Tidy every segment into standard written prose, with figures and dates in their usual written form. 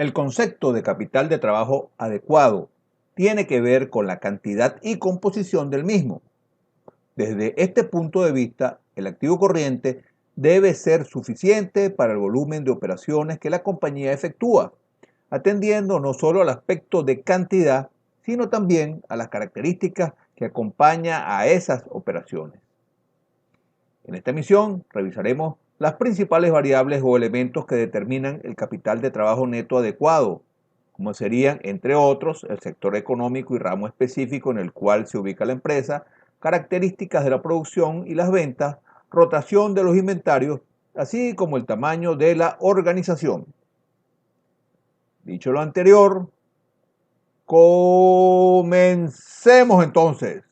El concepto de capital de trabajo adecuado tiene que ver con la cantidad y composición del mismo. Desde este punto de vista, el activo corriente debe ser suficiente para el volumen de operaciones que la compañía efectúa, atendiendo no solo al aspecto de cantidad, sino también a las características que acompañan a esas operaciones. En esta emisión revisaremos las principales variables o elementos que determinan el capital de trabajo neto adecuado, como serían, entre otros, el sector económico y ramo específico en el cual se ubica la empresa, características de la producción y las ventas, rotación de los inventarios, así como el tamaño de la organización. Dicho lo anterior, comencemos entonces.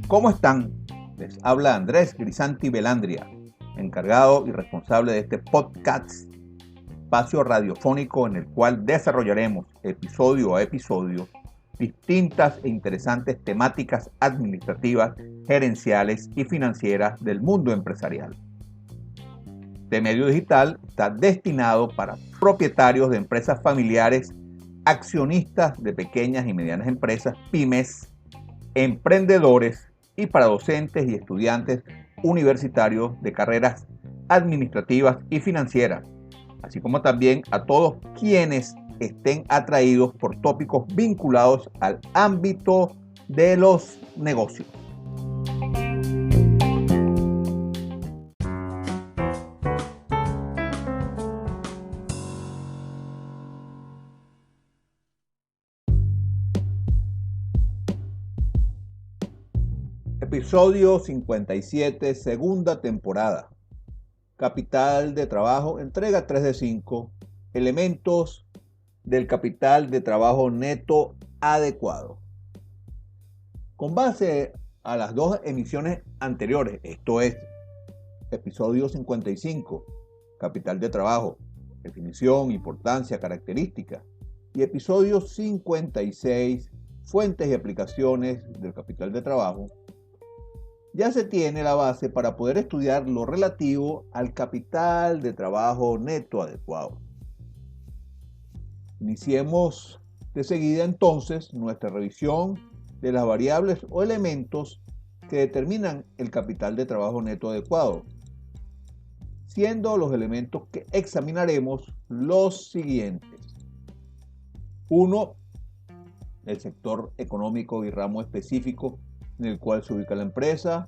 ¿Cómo están? Les habla Andrés Grisanti Belandria, encargado y responsable de este podcast, espacio radiofónico en el cual desarrollaremos episodio a episodio distintas e interesantes temáticas administrativas, gerenciales y financieras del mundo empresarial. Este medio digital está destinado para propietarios de empresas familiares, accionistas de pequeñas y medianas empresas, pymes, emprendedores y para docentes y estudiantes universitarios de carreras administrativas y financieras, así como también a todos quienes estén atraídos por tópicos vinculados al ámbito de los negocios. Episodio 57, segunda temporada. Capital de trabajo, entrega 3 de 5. Elementos del capital de trabajo neto adecuado. Con base a las dos emisiones anteriores, esto es, episodio 55, capital de trabajo, definición, importancia, características, y episodio 56, fuentes y aplicaciones del capital de trabajo, ya se tiene la base para poder estudiar lo relativo al capital de trabajo neto adecuado. Iniciemos de seguida entonces nuestra revisión de las variables o elementos que determinan el capital de trabajo neto adecuado, siendo los elementos que examinaremos los siguientes. 1. El sector económico y ramo específico en el cual se ubica la empresa.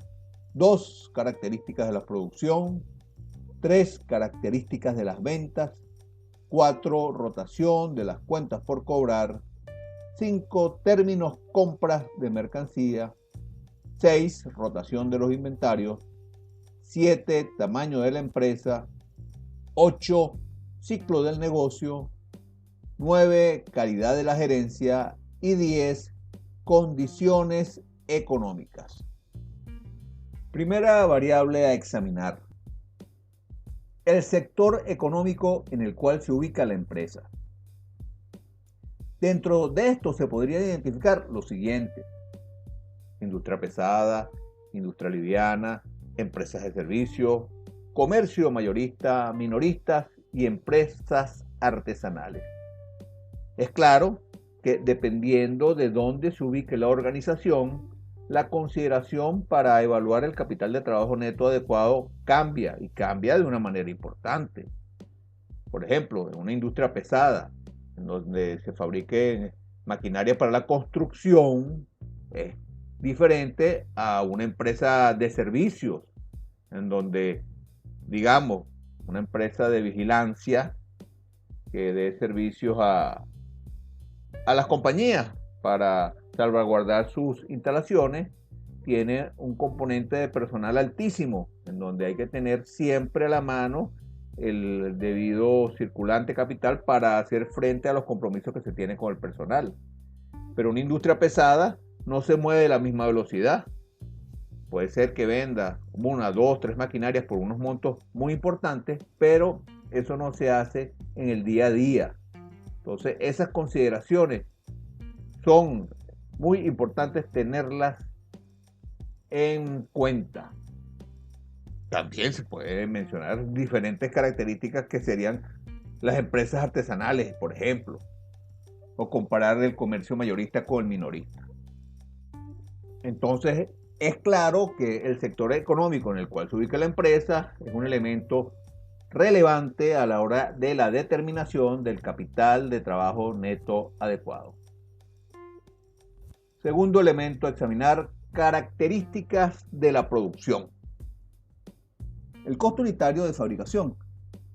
2. Características de la producción. 3. Características de las ventas. 4. Rotación de las cuentas por cobrar. 5. Términos compras de mercancía. 6. Rotación de los inventarios. 7. Tamaño de la empresa. 8. Ciclo del negocio. 9. Calidad de la gerencia. Y 10. Condiciones económicas. Primera variable a examinar: el sector económico en el cual se ubica la empresa. Dentro de esto se podría identificar lo siguiente: industria pesada, industria liviana, empresas de servicio, comercio mayorista, minoristas y empresas artesanales. Es claro que dependiendo de dónde se ubique la organización, la consideración para evaluar el capital de trabajo neto adecuado cambia y cambia de una manera importante. Por ejemplo, en una industria pesada, en donde se fabrique maquinaria para la construcción, es diferente a una empresa de servicios, en donde, digamos, una empresa de vigilancia que dé servicios a las compañías para salvaguardar sus instalaciones, tiene un componente de personal altísimo, en donde hay que tener siempre a la mano el debido circulante capital para hacer frente a los compromisos que se tienen con el personal. Pero una industria pesada no se mueve a la misma velocidad. Puede ser que venda 1, 2, 3 maquinarias por unos montos muy importantes, pero eso no se hace en el día a día. Entonces, esas consideraciones son muy importantes tenerlas en cuenta. También se puede mencionar diferentes características que serían las empresas artesanales, por ejemplo, o comparar el comercio mayorista con el minorista. Entonces, es claro que el sector económico en el cual se ubica la empresa es un elemento relevante a la hora de la determinación del capital de trabajo neto adecuado. Segundo elemento a examinar, características de la producción. El costo unitario de fabricación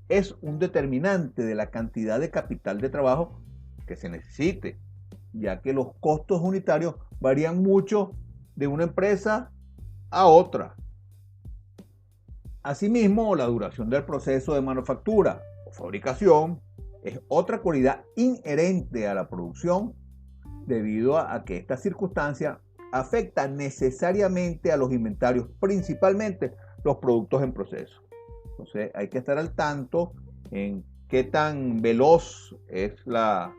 es un determinante de la cantidad de capital de trabajo que se necesite, ya que los costos unitarios varían mucho de una empresa a otra. Asimismo, la duración del proceso de manufactura o fabricación es otra cualidad inherente a la producción, debido a que esta circunstancia afecta necesariamente a los inventarios, principalmente los productos en proceso. Entonces hay que estar al tanto en qué tan veloz es la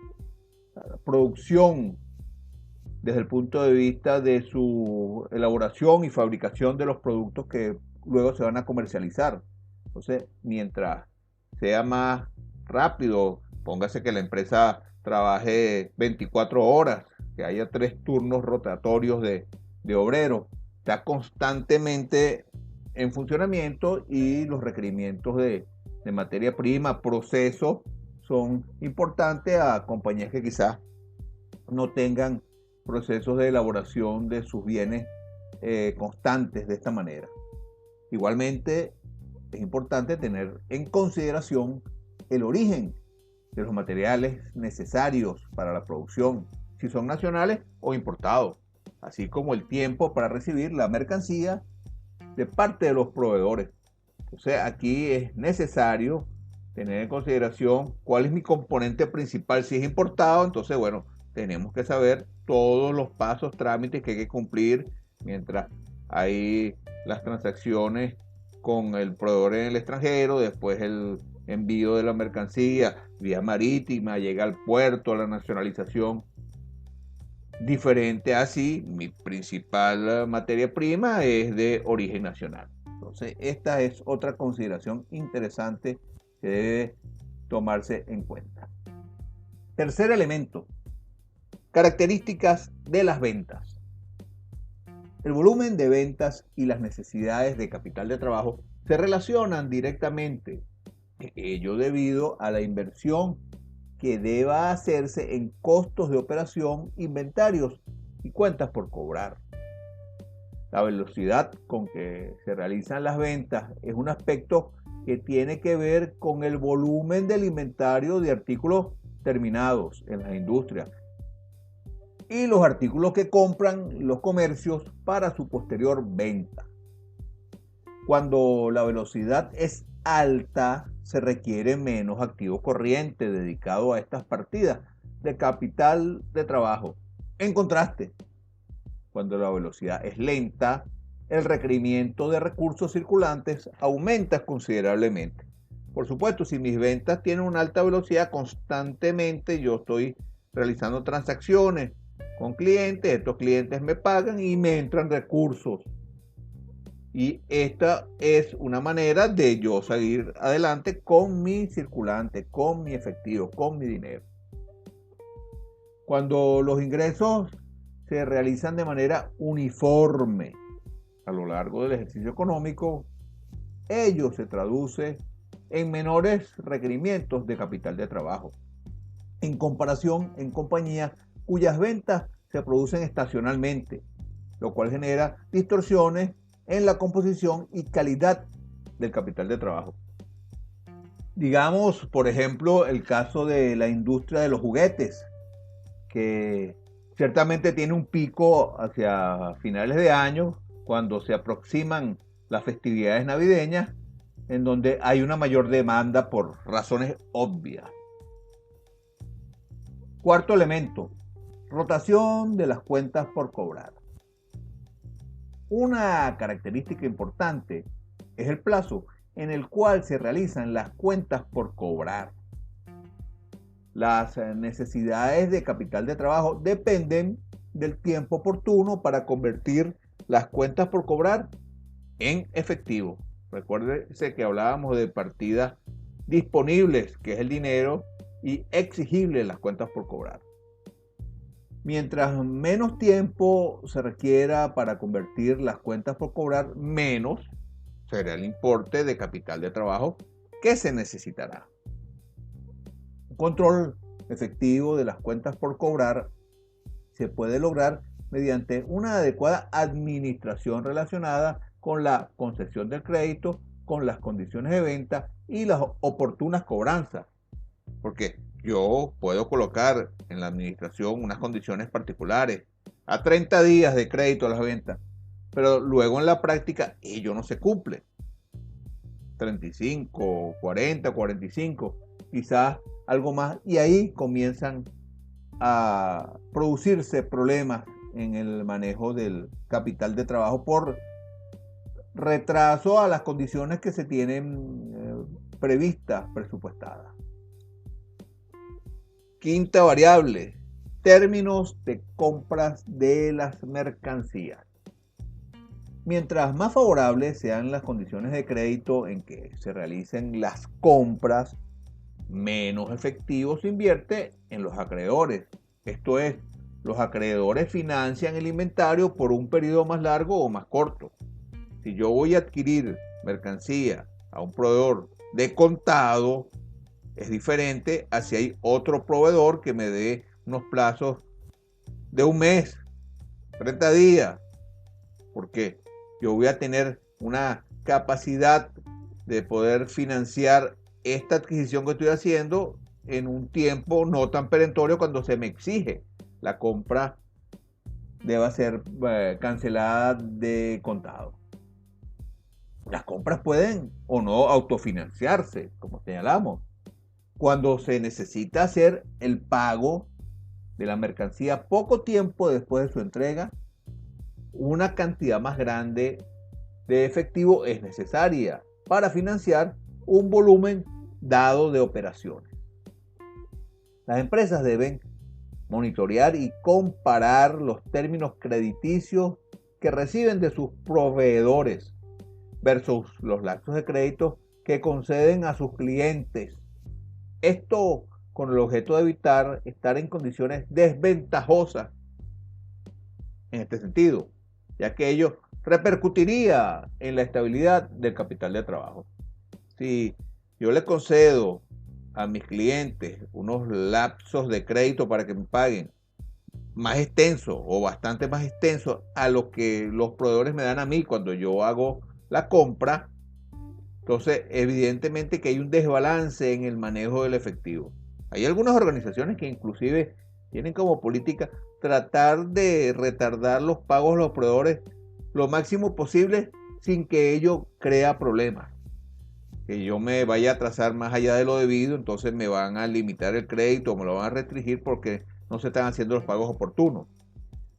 producción desde el punto de vista de su elaboración y fabricación de los productos que luego se van a comercializar. Entonces, mientras sea más rápido, póngase que la empresa trabaje 24 horas, que haya 3 turnos rotatorios de obreros, está constantemente en funcionamiento y los requerimientos de materia prima, procesos, son importantes a compañías que quizás no tengan procesos de elaboración de sus bienes constantes de esta manera. Igualmente, es importante tener en consideración el origen de los materiales necesarios para la producción, si son nacionales o importados, así como el tiempo para recibir la mercancía de parte de los proveedores. Entonces, aquí es necesario tener en consideración cuál es mi componente principal. Si es importado, entonces, bueno, tenemos que saber todos los pasos, trámites que hay que cumplir mientras hay las transacciones con el proveedor en el extranjero, después el envío de la mercancía vía marítima, llega al puerto, la nacionalización. Diferente así, mi principal materia prima es de origen nacional. Entonces, esta es otra consideración interesante que debe tomarse en cuenta. Tercer elemento, características de las ventas. El volumen de ventas y las necesidades de capital de trabajo se relacionan directamente, ello debido a la inversión que deba hacerse en costos de operación, inventarios y cuentas por cobrar. La velocidad con que se realizan las ventas es un aspecto que tiene que ver con el volumen del inventario de artículos terminados en las industrias y los artículos que compran los comercios para su posterior venta. Cuando la velocidad es alta, se requiere menos activo corriente dedicado a estas partidas de capital de trabajo. En contraste, cuando la velocidad es lenta, el requerimiento de recursos circulantes aumenta considerablemente. Por supuesto, si mis ventas tienen una alta velocidad, constantemente yo estoy realizando transacciones con clientes, estos clientes me pagan y me entran recursos. Y esta es una manera de yo seguir adelante con mi circulante, con mi efectivo, con mi dinero. Cuando los ingresos se realizan de manera uniforme a lo largo del ejercicio económico, ello se traduce en menores requerimientos de capital de trabajo, en comparación en compañías cuyas ventas se producen estacionalmente, lo cual genera distorsiones en la composición y calidad del capital de trabajo. Digamos, por ejemplo, el caso de la industria de los juguetes, que ciertamente tiene un pico hacia finales de año, cuando se aproximan las festividades navideñas, en donde hay una mayor demanda por razones obvias. Cuarto elemento, rotación de las cuentas por cobrar. Una característica importante es el plazo en el cual se realizan las cuentas por cobrar. Las necesidades de capital de trabajo dependen del tiempo oportuno para convertir las cuentas por cobrar en efectivo. Recuérdese que hablábamos de partidas disponibles, que es el dinero, y exigibles, las cuentas por cobrar. Mientras menos tiempo se requiera para convertir las cuentas por cobrar, menos será el importe de capital de trabajo que se necesitará. Un control efectivo de las cuentas por cobrar se puede lograr mediante una adecuada administración relacionada con la concesión del crédito, con las condiciones de venta y las oportunas cobranzas. Porque yo puedo colocar en la administración unas condiciones particulares a 30 días de crédito a las ventas, pero luego en la práctica ello no se cumple. 35, 40, 45, quizás algo más, y ahí comienzan a producirse problemas en el manejo del capital de trabajo por retraso a las condiciones que se tienen previstas, presupuestadas. Quinta variable, términos de compras de las mercancías. Mientras más favorables sean las condiciones de crédito en que se realicen las compras, menos efectivo se invierte en los acreedores. Esto es, los acreedores financian el inventario por un periodo más largo o más corto. Si yo voy a adquirir mercancía a un proveedor de contado, es diferente a si hay otro proveedor que me dé unos plazos de un mes, 30 días, porque yo voy a tener una capacidad de poder financiar esta adquisición que estoy haciendo en un tiempo no tan perentorio cuando se me exige la compra deba ser cancelada de contado. Las compras pueden o no autofinanciarse, como señalamos. Cuando se necesita hacer el pago de la mercancía poco tiempo después de su entrega, una cantidad más grande de efectivo es necesaria para financiar un volumen dado de operaciones. Las empresas deben monitorear y comparar los términos crediticios que reciben de sus proveedores versus los lapsos de crédito que conceden a sus clientes. Esto con el objeto de evitar estar en condiciones desventajosas en este sentido, ya que ello repercutiría en la estabilidad del capital de trabajo. Si yo le concedo a mis clientes unos lapsos de crédito para que me paguen más extensos o bastante más extensos a lo que los proveedores me dan a mí cuando yo hago la compra, entonces evidentemente que hay un desbalance en el manejo del efectivo. Hay algunas organizaciones que inclusive tienen como política tratar de retardar los pagos a los proveedores lo máximo posible sin que ello crea problemas. Que yo me vaya a atrasar más allá de lo debido, entonces me van a limitar el crédito o me lo van a restringir porque no se están haciendo los pagos oportunos.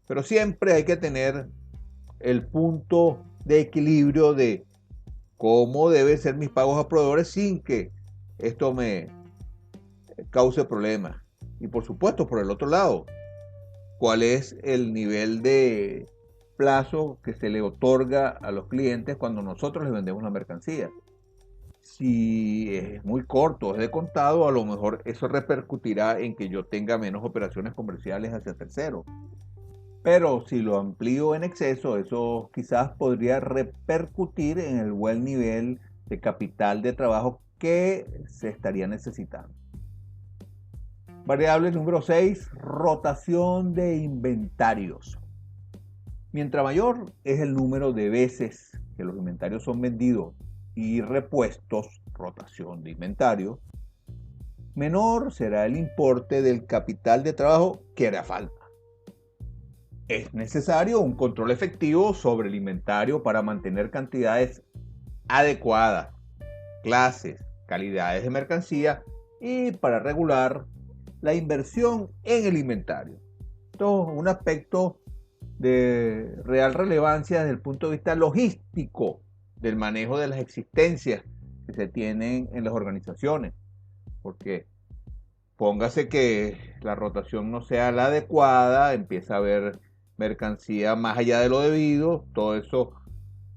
Pero siempre hay que tener el punto de equilibrio de cómo deben ser mis pagos a proveedores sin que esto me cause problemas. Y por supuesto, por el otro lado, cuál es el nivel de plazo que se le otorga a los clientes cuando nosotros les vendemos la mercancía. Si es muy corto, es de contado, a lo mejor eso repercutirá en que yo tenga menos operaciones comerciales hacia terceros. Pero si lo amplío en exceso, eso quizás podría repercutir en el buen nivel de capital de trabajo que se estaría necesitando. Variable número 6, rotación de inventarios. Mientras mayor es el número de veces que los inventarios son vendidos y repuestos, rotación de inventario, menor será el importe del capital de trabajo que hará falta. Es necesario un control efectivo sobre el inventario para mantener cantidades adecuadas, clases, calidades de mercancía y para regular la inversión en el inventario. Esto es un aspecto de real relevancia desde el punto de vista logístico del manejo de las existencias que se tienen en las organizaciones, porque póngase que la rotación no sea la adecuada, empieza a haber mercancía más allá de lo debido, todo eso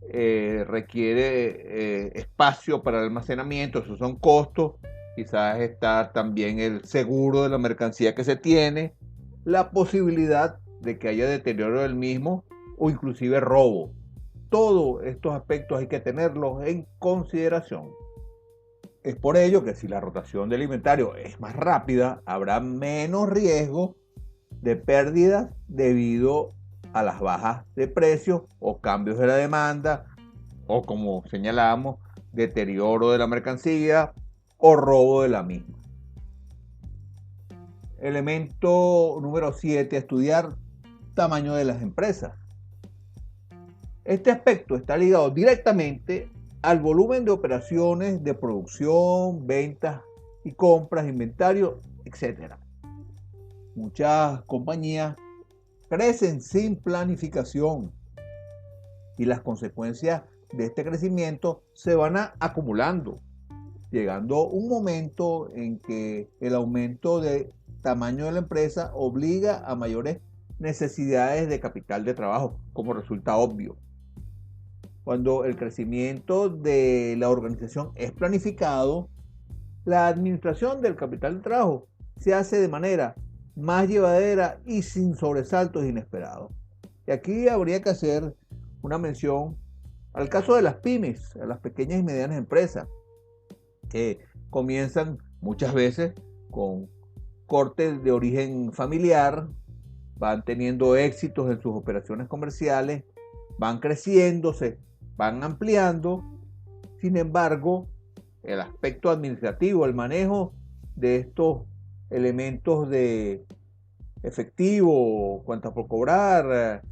requiere espacio para el almacenamiento, esos son costos. Quizás está también el seguro de la mercancía que se tiene, la posibilidad de que haya deterioro del mismo o inclusive robo. Todos estos aspectos hay que tenerlos en consideración. Es por ello que si la rotación del inventario es más rápida, habrá menos riesgo de pérdidas debido a las bajas de precios o cambios de la demanda o, como señalamos, deterioro de la mercancía o robo de la misma. Elemento número 7, estudiar tamaño de las empresas. Este aspecto está ligado directamente al volumen de operaciones de producción, ventas y compras, inventario, etc. Muchas compañías crecen sin planificación y las consecuencias de este crecimiento se van acumulando, llegando un momento en que el aumento de tamaño de la empresa obliga a mayores necesidades de capital de trabajo, como resulta obvio. Cuando el crecimiento de la organización es planificado, la administración del capital de trabajo se hace de manera más llevadera y sin sobresaltos inesperados. Y aquí habría que hacer una mención al caso de las pymes, a las pequeñas y medianas empresas, que comienzan muchas veces con cortes de origen familiar, van teniendo éxitos en sus operaciones comerciales, van creciendo, se van ampliando. Sin embargo, el aspecto administrativo, el manejo de estos elementos de efectivo, cuentas por cobrar,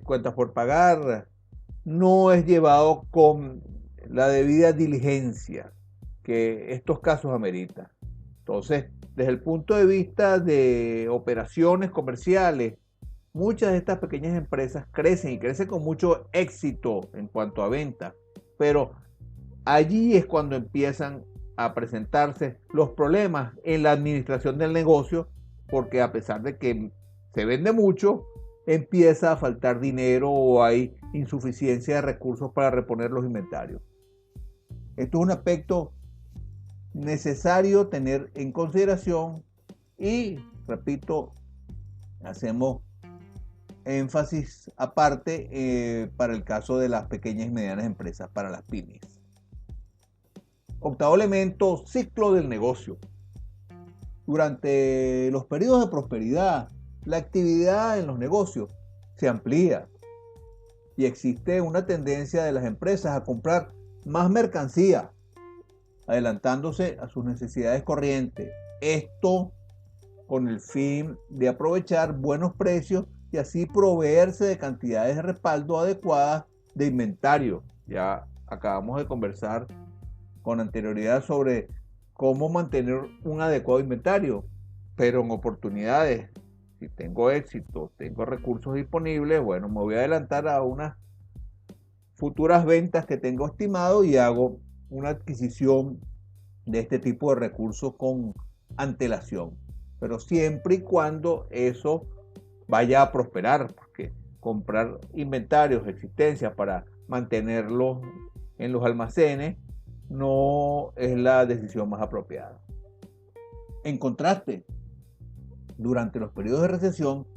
cuentas por pagar, no es llevado con la debida diligencia que estos casos ameritan. Entonces, desde el punto de vista de operaciones comerciales, muchas de estas pequeñas empresas crecen y crecen con mucho éxito en cuanto a ventas, pero allí es cuando empiezan a presentarse los problemas en la administración del negocio, porque a pesar de que se vende mucho, empieza a faltar dinero o hay insuficiencia de recursos para reponer los inventarios. Esto es un aspecto necesario tener en consideración y, repito, hacemos énfasis aparte para el caso de las pequeñas y medianas empresas, para las pymes. Octavo elemento, ciclo del negocio. Durante los periodos de prosperidad, la actividad en los negocios se amplía y existe una tendencia de las empresas a comprar más mercancía, adelantándose a sus necesidades corrientes. Esto con el fin de aprovechar buenos precios y así proveerse de cantidades de respaldo adecuadas de inventario. Ya acabamos de conversar con anterioridad sobre cómo mantener un adecuado inventario, pero en oportunidades, si tengo éxito, tengo recursos disponibles, bueno, me voy a adelantar a unas futuras ventas que tengo estimado y hago una adquisición de este tipo de recursos con antelación, pero siempre y cuando eso vaya a prosperar, porque comprar inventarios, existencias para mantenerlos en los almacenes no es la decisión más apropiada. En contraste, durante los periodos de recesión,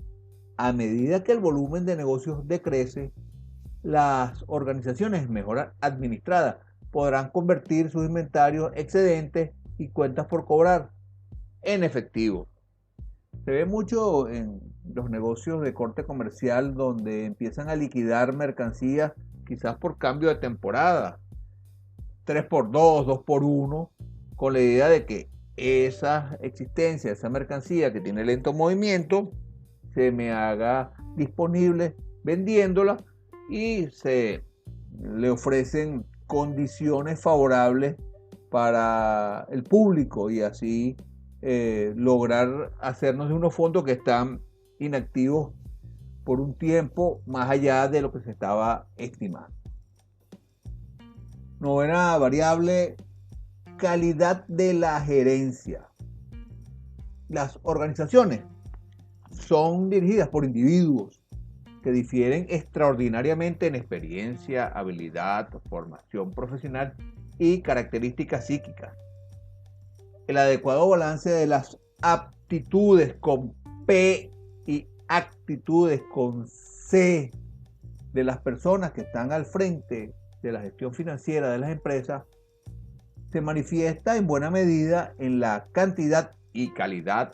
a medida que el volumen de negocios decrece, las organizaciones mejor administradas podrán convertir sus inventarios excedentes y cuentas por cobrar en efectivo. Se ve mucho en los negocios de corte comercial donde empiezan a liquidar mercancías quizás por cambio de temporada, 3x2, 2x1, con la idea de que esa existencia, esa mercancía que tiene lento movimiento, se me haga disponible vendiéndola y se le ofrecen condiciones favorables para el público y así lograr hacernos de unos fondos que están inactivos por un tiempo más allá de lo que se estaba estimando. Novena variable, calidad de la gerencia. Las organizaciones son dirigidas por individuos que difieren extraordinariamente en experiencia, habilidad, formación profesional y características psíquicas. El adecuado balance de las aptitudes con P y actitudes con C de las personas que están al frente de la gestión financiera de las empresas se manifiesta en buena medida en la cantidad y calidad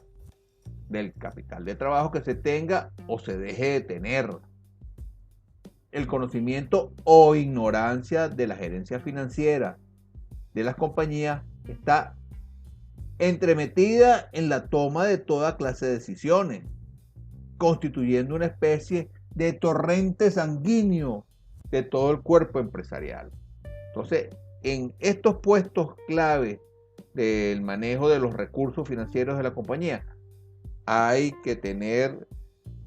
del capital de trabajo que se tenga o se deje de tener. El conocimiento o ignorancia de la gerencia financiera de las compañías está entremetida en la toma de toda clase de decisiones, constituyendo una especie de torrente sanguíneo de todo el cuerpo empresarial. Entonces, en estos puestos clave del manejo de los recursos financieros de la compañía, hay que tener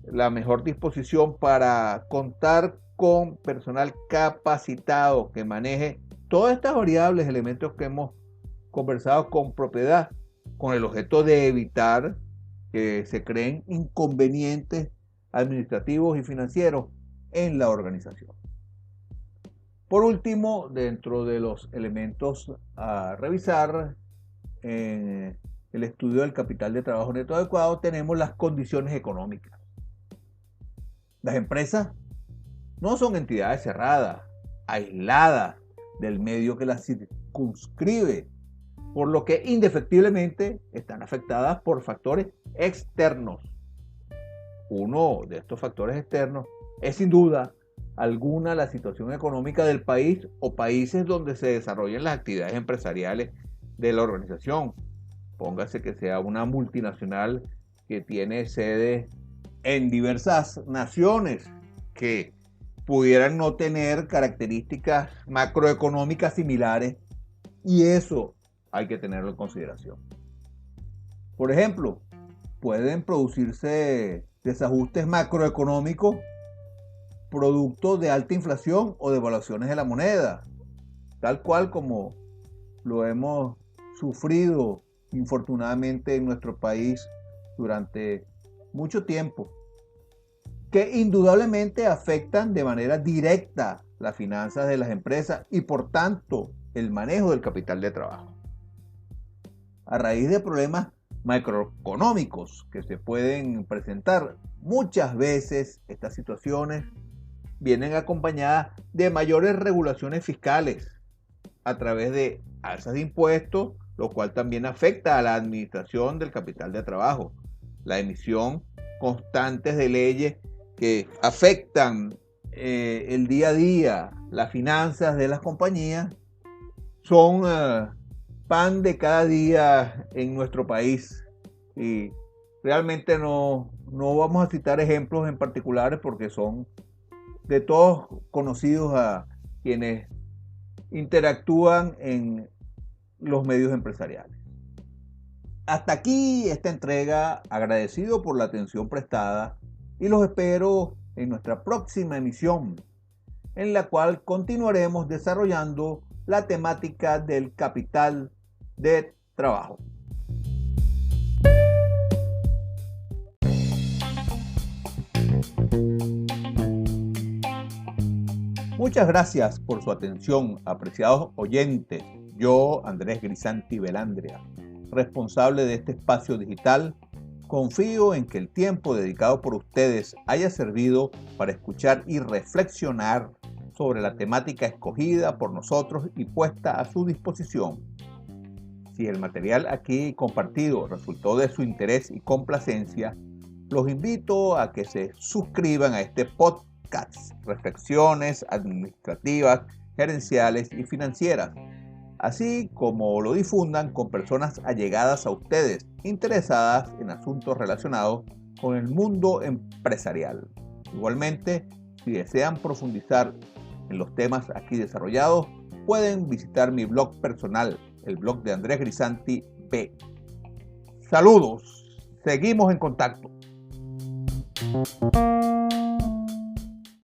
la mejor disposición para contar con personal capacitado que maneje todas estas variables, elementos que hemos conversado con propiedad, con el objeto de evitar que se creen inconvenientes administrativos y financieros en la organización. Por último, dentro de los elementos a revisar en el estudio del capital de trabajo neto adecuado, tenemos las condiciones económicas. Las empresas no son entidades cerradas, aisladas del medio que las circunscribe, por lo que indefectiblemente están afectadas por factores externos. Uno de estos factores externos es sin duda alguna la situación económica del país o países donde se desarrollan las actividades empresariales de la organización. Póngase que sea una multinacional que tiene sede en diversas naciones que pudieran no tener características macroeconómicas similares, y eso hay que tenerlo en consideración. Por ejemplo, pueden producirse desajustes macroeconómicos producto de alta inflación o devaluaciones de la moneda, tal cual como lo hemos sufrido infortunadamente en nuestro país durante mucho tiempo, que indudablemente afectan de manera directa las finanzas de las empresas y por tanto el manejo del capital de trabajo. A raíz de problemas macroeconómicos que se pueden presentar, muchas veces estas situaciones vienen acompañadas de mayores regulaciones fiscales a través de alzas de impuestos, lo cual también afecta a la administración del capital de trabajo. La emisión constante de leyes que afectan el día a día, las finanzas de las compañías, son pan de cada día en nuestro país. Y realmente no vamos a citar ejemplos en particulares porque son de todos conocidos a quienes interactúan en los medios empresariales. Hasta aquí esta entrega, agradecido por la atención prestada y los espero en nuestra próxima emisión, en la cual continuaremos desarrollando la temática del capital de trabajo. Muchas gracias por su atención, apreciados oyentes. Yo, Andrés Grisanti Belandria, responsable de este espacio digital, confío en que el tiempo dedicado por ustedes haya servido para escuchar y reflexionar sobre la temática escogida por nosotros y puesta a su disposición. Si el material aquí compartido resultó de su interés y complacencia, los invito a que se suscriban a este podcast, Reflexiones Administrativas, Gerenciales y Financieras, así como lo difundan con personas allegadas a ustedes, interesadas en asuntos relacionados con el mundo empresarial. Igualmente, si desean profundizar en los temas aquí desarrollados, pueden visitar mi blog personal, el blog de Andrés Grisanti B. Saludos, seguimos en contacto.